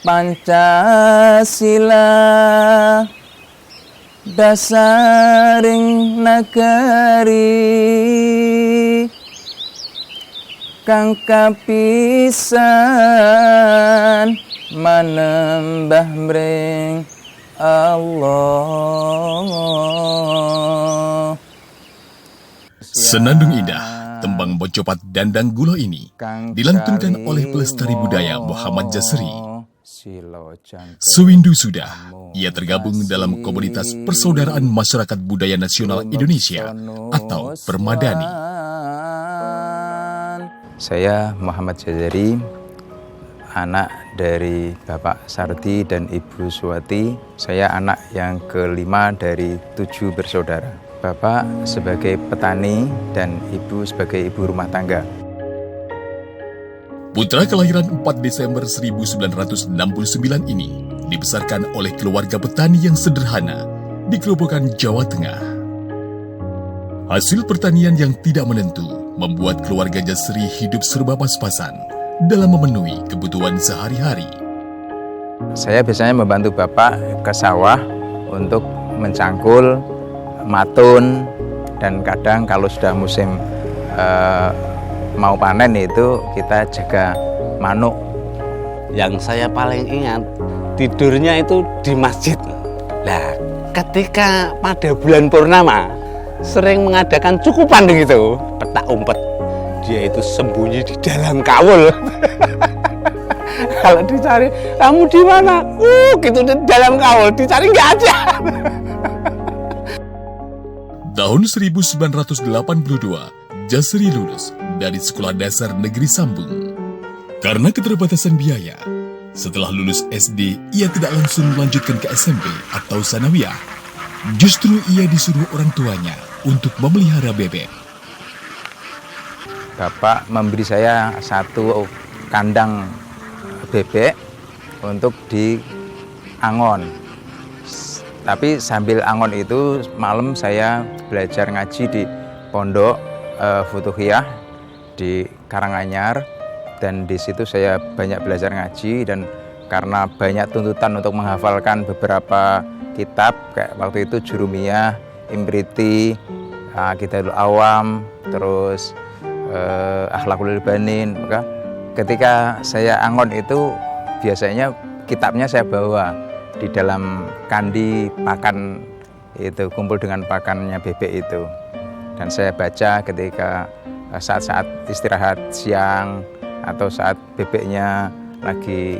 Pancasila dasaring nagari kang kapisan manembah mring Allah. Senandung indah, tembang Bocopat Dandang Gulo ini dilantunkan oleh pelestari budaya Muhammad Jasri. Sewindu sudah, ia tergabung dalam komunitas Persaudaraan Masyarakat Budaya Nasional Indonesia atau Permadani. Saya Muhammad Jasri, anak dari Bapak Sardi dan Ibu Suwati. Saya anak yang kelima dari 7 bersaudara. Bapak sebagai petani dan Ibu sebagai ibu rumah tangga. Putra kelahiran 4 Desember 1969 ini dibesarkan oleh keluarga petani yang sederhana di Grobogan, Jawa Tengah. Hasil pertanian yang tidak menentu membuat keluarga Jasri hidup serba pas-pasan dalam memenuhi kebutuhan sehari-hari. Saya biasanya membantu Bapak ke sawah untuk mencangkul, matun, dan kadang kalau sudah musim mau panen itu kita jaga manuk. Yang saya paling ingat tidurnya itu di masjid. Nah, ketika pada bulan purnama sering mengadakan cukupan gitu, petak umpet. Dia itu sembunyi di dalam kawul. Kalau dicari, kamu di mana? Gitu di dalam kawul, dicari nggak ada. Tahun 1982, Jasri lulus dari Sekolah Dasar Negeri Sambung. Karena keterbatasan biaya, setelah lulus SD, ia tidak langsung melanjutkan ke SMP atau sanawiyah. Justru ia disuruh orang tuanya untuk memelihara bebek. Bapak memberi saya 1 kandang bebek untuk diangon. Tapi sambil angon itu malam saya belajar ngaji di pondok Futuhiyah di Karanganyar, dan di situ saya banyak belajar ngaji. Dan karena banyak tuntutan untuk menghafalkan beberapa kitab kayak waktu itu Jurumiyah, Imriti, Aqidahul Awam, terus Akhlaqul Banin. Maka ketika saya angon itu biasanya kitabnya saya bawa di dalam kandi pakan itu, kumpul dengan pakannya bebek itu, dan saya baca ketika saat-saat istirahat siang atau saat bebeknya lagi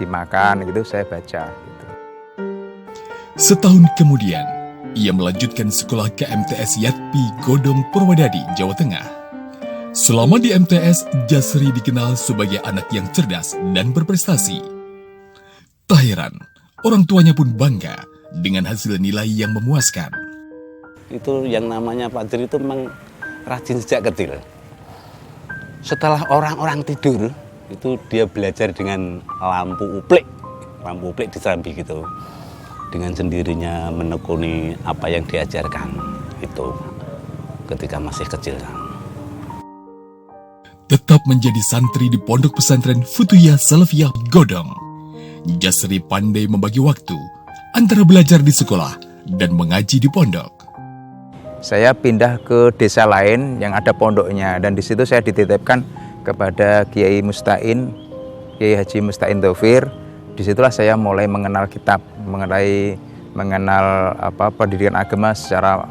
makan gitu, saya baca gitu. Setahun kemudian, ia melanjutkan sekolah ke MTS Yatpi Godong Purwodadi, Jawa Tengah. Selama di MTS, Jasri dikenal sebagai anak yang cerdas dan berprestasi. Tak heran, orang tuanya pun bangga dengan hasil nilai yang memuaskan. Itu yang namanya Pak Jasri itu memang rajin sejak kecil. Setelah orang-orang tidur, itu dia belajar dengan lampu uplik di Serambi gitu. Dengan sendirinya menekuni apa yang diajarkan itu ketika masih kecil. Tetap menjadi santri di Pondok Pesantren Futuhiyah Salafiyah Godong, Jasri pandai membagi waktu antara belajar di sekolah dan mengaji di pondok. Saya pindah ke desa lain yang ada pondoknya, dan di situ saya dititipkan kepada Kiai Mustain, Kiai Haji Mustain Taufir. Disitulah saya mulai mengenal kitab, mengenal pendidikan agama secara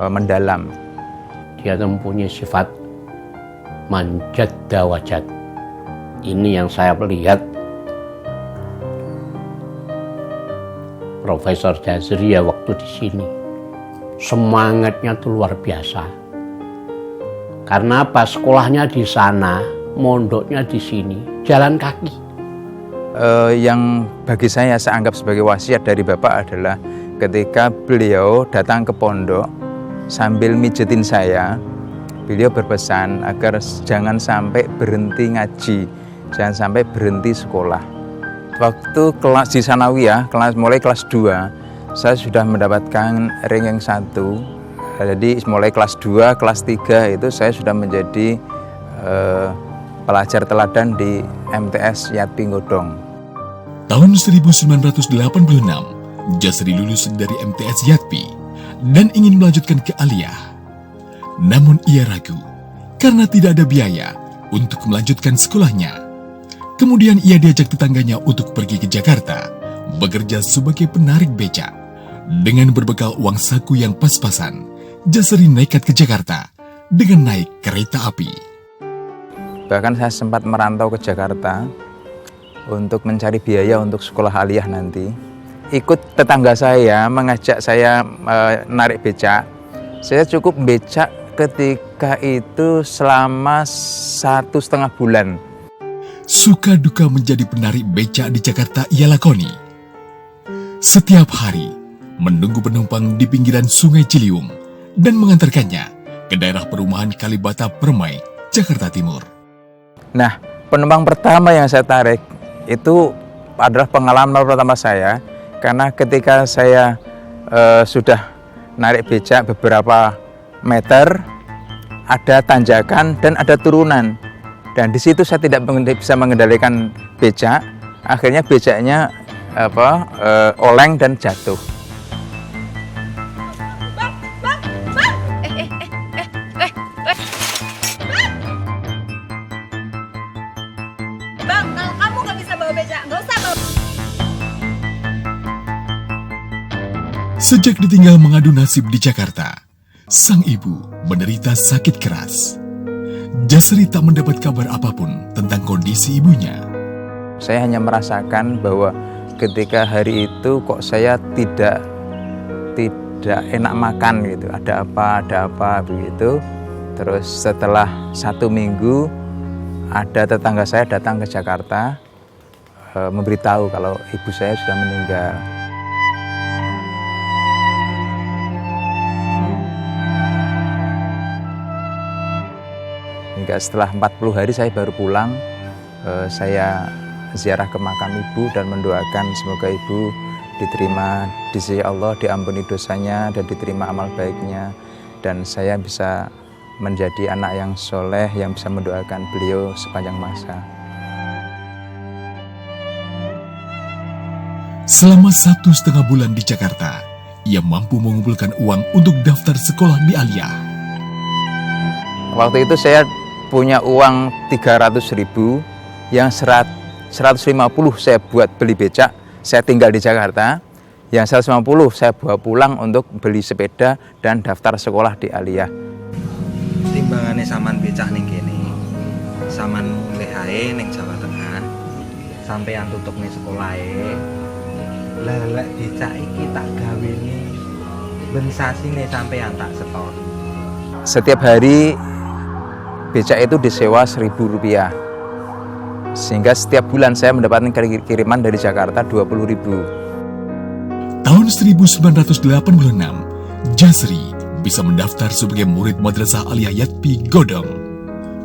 mendalam. Dia mempunyai sifat manjadda wajad. Ini yang saya lihat Profesor Jasri ya waktu di sini. Semangatnya tuh luar biasa. Karena apa? Sekolahnya di sana, mondoknya di sini, jalan kaki. Yang bagi saya anggap sebagai wasiat dari Bapak adalah ketika beliau datang ke pondok sambil mijetin saya, beliau berpesan agar jangan sampai berhenti ngaji, jangan sampai berhenti sekolah. Waktu kelas di sanawiyah, mulai kelas 2, saya sudah mendapatkan ranking 1. Jadi mulai kelas 2, kelas 3 itu saya sudah menjadi pelajar teladan di MTS Yatpi Godong. Tahun 1986, Jasri lulus dari MTS Yatpi dan ingin melanjutkan ke Aliyah. Namun ia ragu karena tidak ada biaya untuk melanjutkan sekolahnya. Kemudian ia diajak tetangganya untuk pergi ke Jakarta, bekerja sebagai penarik becak. Dengan berbekal uang saku yang pas-pasan, Jasri nekat ke Jakarta dengan naik kereta api. Bahkan saya sempat merantau ke Jakarta untuk mencari biaya untuk sekolah aliyah nanti. Ikut tetangga saya mengajak saya narik becak. Saya cukup becak ketika itu selama 1,5 bulan. Suka duka menjadi penarik becak di Jakarta ia lakoni. Setiap hari menunggu penumpang di pinggiran Sungai Ciliwung dan mengantarkannya ke daerah perumahan Kalibata Permai, Jakarta Timur. Nah, penumpang pertama yang saya tarik itu adalah pengalaman pertama saya, karena ketika saya sudah narik becak beberapa meter, ada tanjakan dan ada turunan. Dan di situ saya tidak bisa mengendalikan becak, akhirnya becaknya oleng dan jatuh. Bang, kalau kamu nggak bisa bawa becak, nggak usah bawa. Sejak ditinggal mengadu nasib di Jakarta, sang ibu menderita sakit keras. Jasri tak mendapat kabar apapun tentang kondisi ibunya. Saya hanya merasakan bahwa ketika hari itu kok saya tidak enak makan gitu. Ada apa begitu. Terus setelah 1 minggu ada tetangga saya datang ke Jakarta memberitahu kalau ibu saya sudah meninggal. Hingga setelah 40 hari saya baru pulang. Saya ziarah ke makam ibu dan mendoakan semoga ibu diterima di sisi Allah, diampuni dosanya dan diterima amal baiknya, dan saya bisa menjadi anak yang soleh yang bisa mendoakan beliau sepanjang masa. Selama 1,5 bulan di Jakarta, ia mampu mengumpulkan uang untuk daftar sekolah di Aliyah. Waktu itu saya punya uang 300.000, yang 150 saya buat beli becak, saya tinggal di Jakarta. Yang 150 saya bawa pulang untuk beli sepeda dan daftar sekolah di Aliyah. Timbangane saman becak ning kene, saman mulih ae ning Jawa Tengah, sampeyan tutup ning sekolahe. Lah lek becak iki tak gawene ben sasine sampeyan tak setor. Setiap hari becak itu disewa Rp1.000, sehingga setiap bulan saya mendapatkan kiriman dari Jakarta 20.000. Tahun 1986, Jasri bisa mendaftar sebagai murid Madrasah Aliyah Yatpi Godong.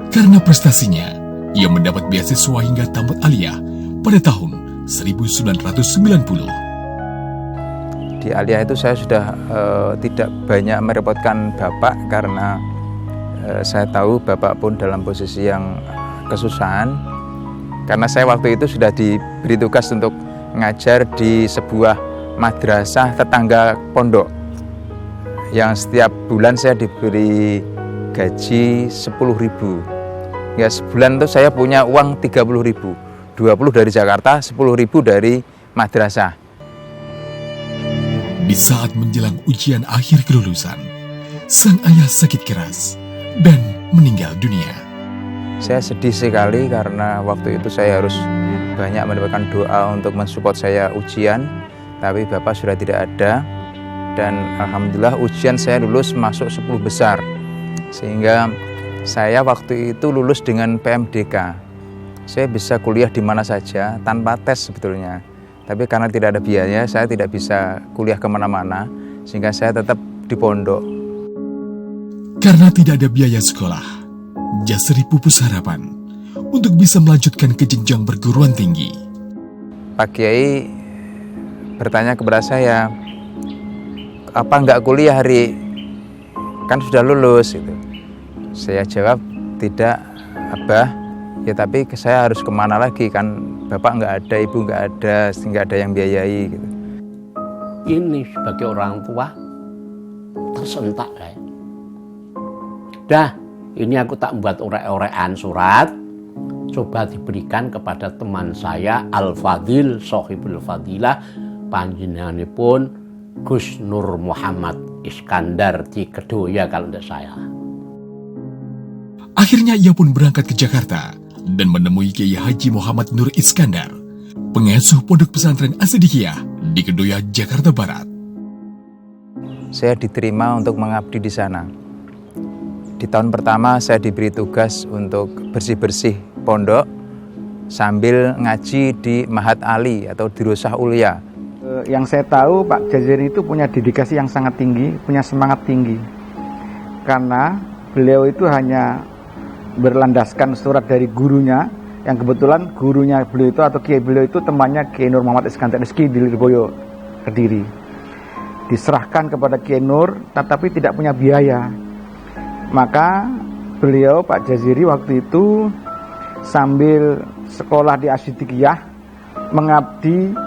Karena prestasinya, ia mendapat beasiswa hingga tamat aliyah pada tahun 1990. Di Aliyah itu saya sudah tidak banyak merepotkan bapak, karena saya tahu bapak pun dalam posisi yang kesusahan. Karena saya waktu itu sudah diberi tugas untuk ngajar di sebuah madrasah tetangga pondok, yang setiap bulan saya diberi gaji 10.000. Ya, sebulan itu saya punya uang 30.000, 20 dari Jakarta, 10.000 dari madrasah. Di saat menjelang ujian akhir kelulusan, sang ayah sakit keras dan meninggal dunia. Saya sedih sekali karena waktu itu saya harus banyak mendapatkan doa untuk mensupport saya ujian, tapi bapak sudah tidak ada, dan alhamdulillah ujian saya lulus masuk 10 besar, sehingga saya waktu itu lulus dengan PMDK. Saya bisa kuliah di mana saja tanpa tes sebetulnya, tapi karena tidak ada biaya saya tidak bisa kuliah kemana-mana, sehingga saya tetap di pondok. Karena tidak ada biaya sekolah, Jasri pupus harapan untuk bisa melanjutkan ke jenjang perguruan tinggi. Pak Kiai bertanya kepada saya, apa enggak kuliah hari, kan sudah lulus gitu. Saya jawab, tidak Abah, Ya tapi saya harus kemana lagi kan, bapak nggak ada, ibu nggak ada yang biayai gitu. Ini sebagai orang tua tersentak kayak. Dah, ini aku tak buat orek-orekan surat, coba diberikan kepada teman saya Al-Fadil, Sohibul Fadilah, panjenenganipun Gus Nur Muhammad Iskandar di Kedoya kalau tidak saya. Akhirnya ia pun berangkat ke Jakarta dan menemui Kiai Haji Muhammad Nur Iskandar, pengasuh pondok pesantren As-Siddiqiyah di Kedoya, Jakarta Barat. Saya diterima untuk mengabdi di sana. Di tahun pertama saya diberi tugas untuk bersih-bersih pondok sambil ngaji di Mahat Ali atau di Rusah Ulia. Yang saya tahu Pak Jaziri itu punya dedikasi yang sangat tinggi, punya semangat tinggi. Karena beliau itu hanya berlandaskan surat dari gurunya, yang kebetulan gurunya beliau itu atau kiai beliau itu temannya Kiai Nur Muhammad Iskandar Rizki di Lirboyo, Kediri. Diserahkan kepada Kiai Nur, tetapi tidak punya biaya. Maka beliau Pak Jaziri waktu itu sambil sekolah di As-Siddiqiyah mengabdi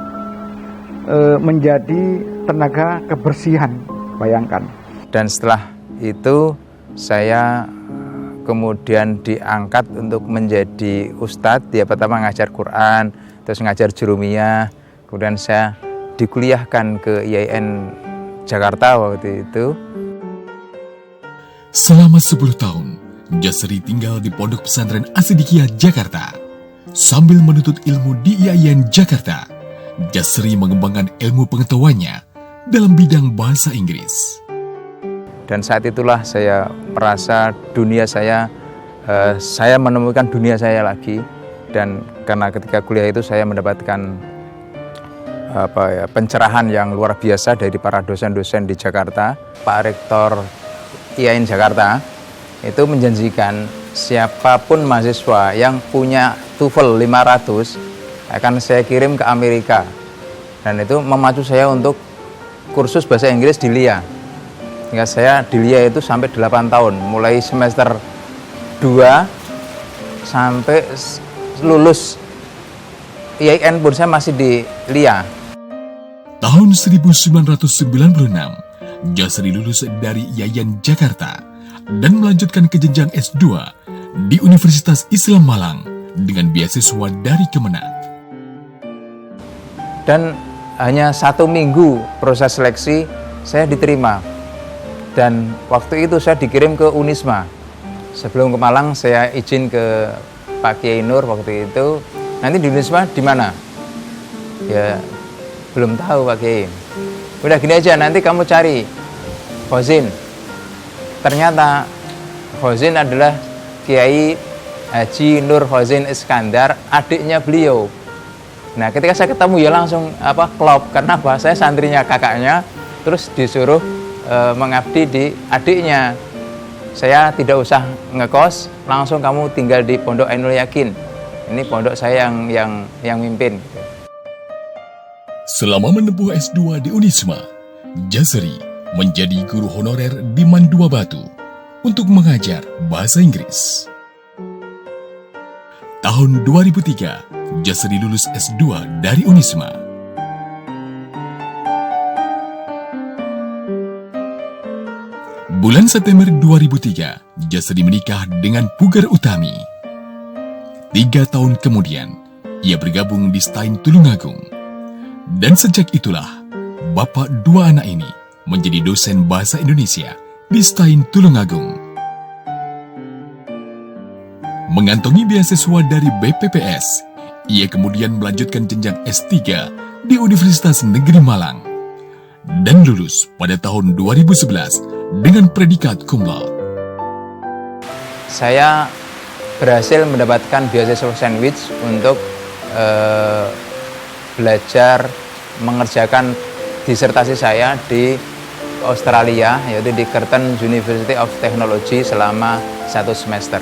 menjadi tenaga kebersihan, bayangkan. Dan setelah itu saya kemudian diangkat untuk menjadi ustadz. Dia pertama ngajar Quran, terus ngajar jurumiyah, kemudian saya dikuliahkan ke IAIN Jakarta waktu itu. Selama 10 tahun, Jasri tinggal di Pondok Pesantren As-Siddiqiyah Jakarta. Sambil menuntut ilmu di IAIN Jakarta, Jasri mengembangkan ilmu pengetahuannya dalam bidang bahasa Inggris. Dan saat itulah saya merasa saya menemukan dunia saya lagi. Dan karena ketika kuliah itu saya mendapatkan pencerahan yang luar biasa dari para dosen-dosen di Jakarta. Pak Rektor IAIN Jakarta itu menjanjikan siapapun mahasiswa yang punya TOEFL 500 akan saya kirim ke Amerika. Dan itu memacu saya untuk kursus bahasa Inggris di LIA. Hingga saya di LIA itu sampai 8 tahun, mulai semester 2 sampai lulus IAIN pun saya masih di LIA. Tahun 1996, Jasri lulus dari IAIN Jakarta dan melanjutkan ke jenjang S2 di Universitas Islam Malang dengan beasiswa dari Kemenang. Dan hanya 1 minggu proses seleksi saya diterima. Dan waktu itu saya dikirim ke Unisma. Sebelum ke Malang saya izin ke Pak Kiai Nur waktu itu. Nanti di Unisma di mana? Ya belum tahu Pak Kiai. Udah gini aja, nanti kamu cari Fauzin. Ternyata Fauzin adalah Kiai Haji Nur Fauzin Iskandar, adiknya beliau. Nah, ketika saya ketemu ya langsung klop, karena saya santrinya kakaknya, terus disuruh mengabdi di adiknya. Saya tidak usah ngekos, langsung kamu tinggal di Pondok Ainul Yakin. Ini pondok saya yang mimpin. Selama menempuh S2 di Unisma, Jasri menjadi guru honorer di Mandua Batu untuk mengajar bahasa Inggris. Tahun 2003, Jasri lulus S2 dari Unisma. Bulan September 2003, Jasri menikah dengan Pugar Utami. 3 tahun kemudian, ia bergabung di Stein Tulungagung. Dan sejak itulah, bapak 2 anak ini menjadi dosen bahasa Indonesia di Stein Tulungagung. Mengantongi beasiswa dari BPPS, ia kemudian melanjutkan jenjang S3 di Universitas Negeri Malang dan lulus pada tahun 2011 dengan predikat cum laude. Saya berhasil mendapatkan beasiswa sandwich untuk belajar mengerjakan disertasi saya di Australia, yaitu di Curtin University of Technology selama 1 semester.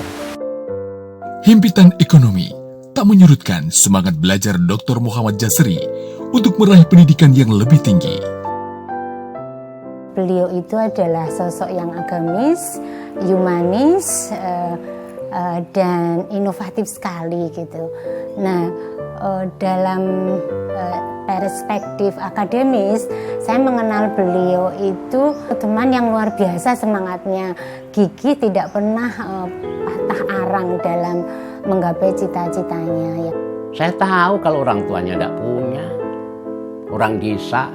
Himpitan ekonomi tak menyurutkan semangat belajar Dr. Muhammad Jasri untuk meraih pendidikan yang lebih tinggi. Beliau itu adalah sosok yang agamis, humanis, dan inovatif sekali gitu. Nah, dalam perspektif akademis, saya mengenal beliau itu teman yang luar biasa semangatnya, gigih, tidak pernah patah arang dalam menggapai cita-citanya. Saya tahu kalau orang tuanya tidak punya, orang desa,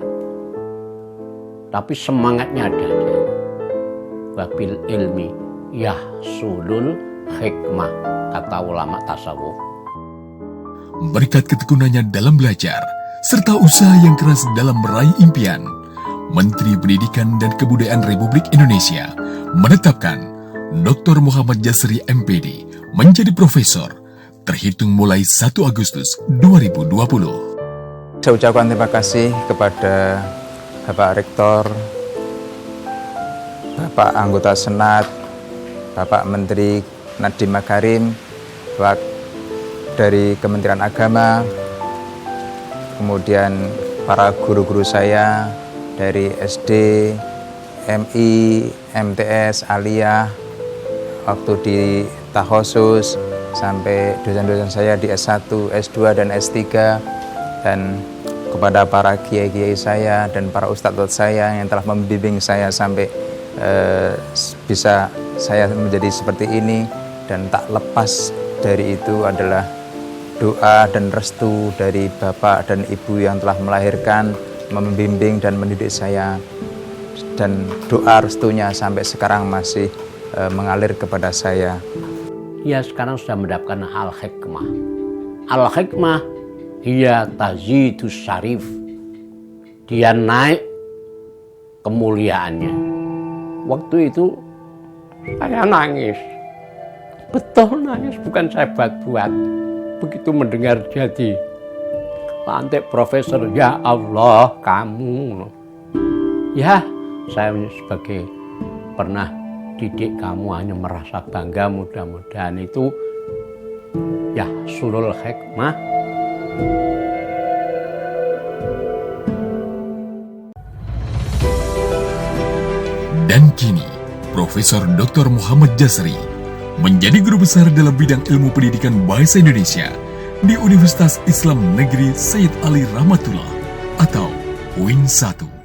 tapi semangatnya ada dia. Wabil ilmi yahsulul hikmah, kata ulama tasawuf. Berkat ketekunannya dalam belajar, serta usaha yang keras dalam meraih impian, Menteri Pendidikan dan Kebudayaan Republik Indonesia menetapkan Dr. Muhammad Jasri MPD menjadi profesor, terhitung mulai 1 Agustus 2020. Saya ucapkan terima kasih kepada Bapak Rektor, Bapak Anggota Senat, Bapak Menteri Nadiem Makarim, Bapak dari Kementerian Agama, kemudian para guru-guru saya dari SD, MI, MTS, Aliyah, waktu di Tahosus, sampai dosen-dosen saya di S1, S2, dan S3, dan kepada para kiai-kiai saya dan para ustadz saya yang telah membimbing saya sampai bisa saya menjadi seperti ini. Dan tak lepas dari itu adalah doa dan restu dari Bapak dan Ibu yang telah melahirkan, membimbing dan mendidik saya, dan doa restunya sampai sekarang masih mengalir kepada saya. Ia sekarang sudah mendapatkan al-hikmah. Al-hikmah dia tazidus syarif, dia naik kemuliaannya. Waktu itu saya nangis, betul nangis, bukan saya buat-buat. Begitu mendengar jadi lantai profesor, ya Allah kamu. Ya, saya sebagai pernah didik kamu hanya merasa bangga, mudah-mudahan itu ya sulul hikmah. Dan kini, Profesor Dr. Muhammad Jasri menjadi guru besar dalam bidang ilmu pendidikan bahasa Indonesia di Universitas Islam Negeri Sayyid Ali Rahmatullah atau UIN 1.